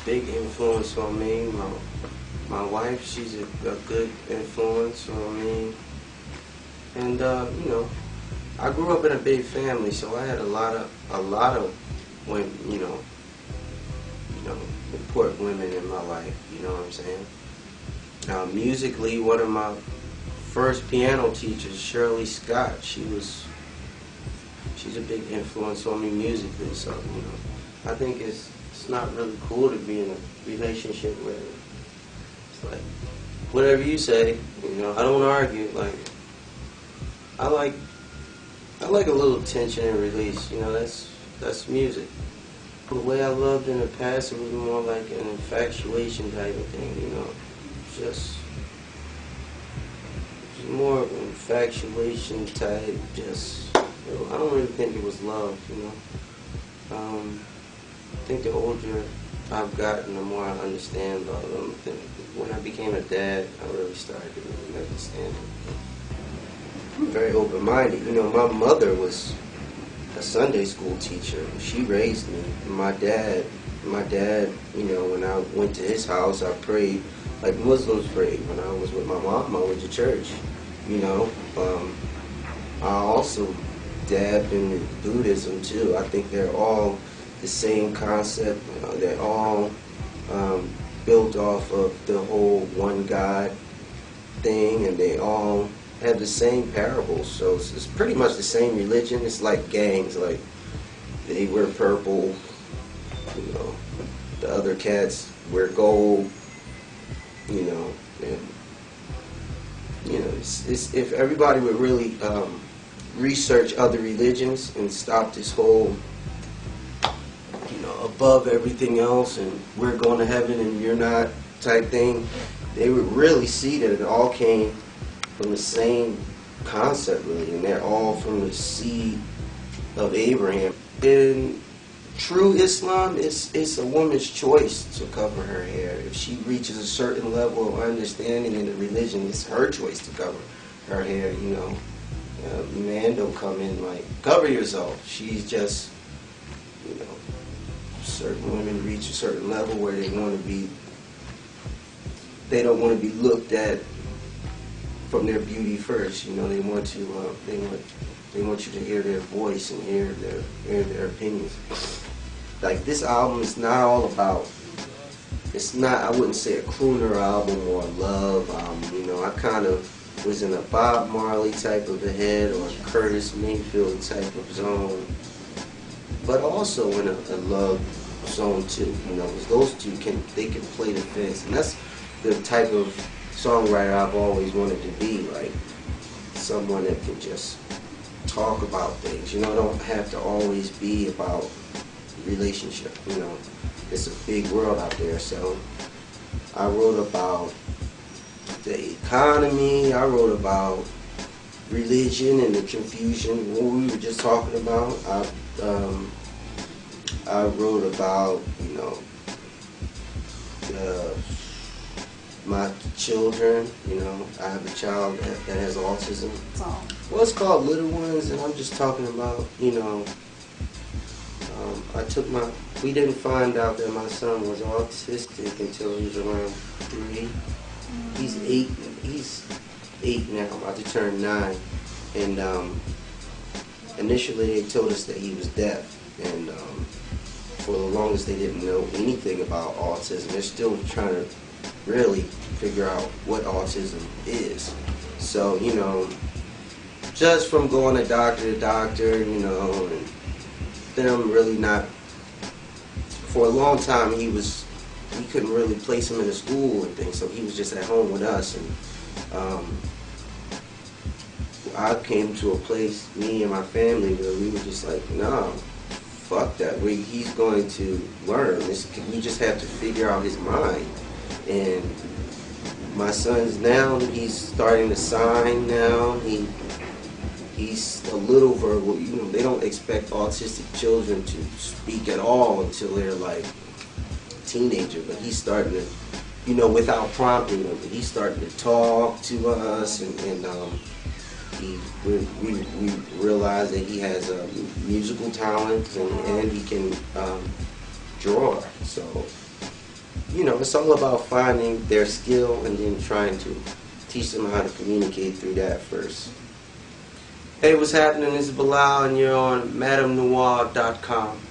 big influence on me. My wife, she's a good influence on me. And I grew up in a big family, so I had a lot of women, important women in my life. You know what I'm saying? Musically, one of my first piano teachers, Shirley Scott, she's a big influence on me musically. So I think it's not really cool to be in a relationship where it's like whatever you say. I don't argue. Like I like a little tension and release. That's music. The way I loved in the past, it was more like an infatuation type of thing. Just more of an infatuation type. I don't really think it was love. I think the older I've gotten, the more I understand love. When I became a dad, I really started to really understand it. I'm very open-minded. My mother was a Sunday school teacher. She raised me. My dad, when I went to his house, I prayed like Muslims prayed. When I was with my mom, I went to church. I also dabbed in Buddhism too. I think they're all the same concept. They're all built off of the whole one God thing, and they all have the same parables. So it's pretty much the same religion. It's like gangs. Like they wear purple. The other cats wear gold. It's if everybody would really research other religions and stop this whole above everything else and we're going to heaven and you're not type thing, they would really see that it all came from the same concept, really, and they're all from the seed of Abraham. In true Islam, it's a woman's choice to cover her hair. If she reaches a certain level of understanding in the religion, it's her choice to cover her hair. Man don't come in like, cover yourself. She's just, certain women reach a certain level where they don't want to be looked at from their beauty first. They want you to hear their voice and hear their opinions. Like this album is not all about. It's not. I wouldn't say a crooner album or a love album. I kind of was in a Bob Marley type of a head or a Curtis Mayfield type of zone, but also in a love zone too. Because those two can play the fence, and that's the type of songwriter I've always wanted to be. Like someone that can just talk about things. It don't have to always be about relationship. It's a big world out there. So I wrote about the economy. I wrote about religion and the confusion, what we were just talking about. I wrote about my children. I have a child that has autism. Well, it's called Little Ones, and I'm just talking about, we didn't find out that my son was autistic until he was around 3. He's 8 now, about to turn 9. And initially they told us that he was deaf, and for the longest they didn't know anything about autism. They're still trying to really figure out what autism is. So, just from going to doctor, and them really not, for a long time we couldn't really place him in a school and things, so he was just at home with us. And I came to a place, me and my family, where we were just like, no, fuck that. He's going to learn. We just have to figure out his mind. And my son's now, he's starting to sign now. He's a little verbal. They don't expect autistic children to speak at all until they're like teenager, but he's starting to, without prompting him, he's starting to talk to us, and we realize that he has a musical talent, and he can draw. So you know, it's all about finding their skill and then trying to teach them how to communicate through that first. Hey, what's happening? This is Bilal, and you're on MadameNoir.com.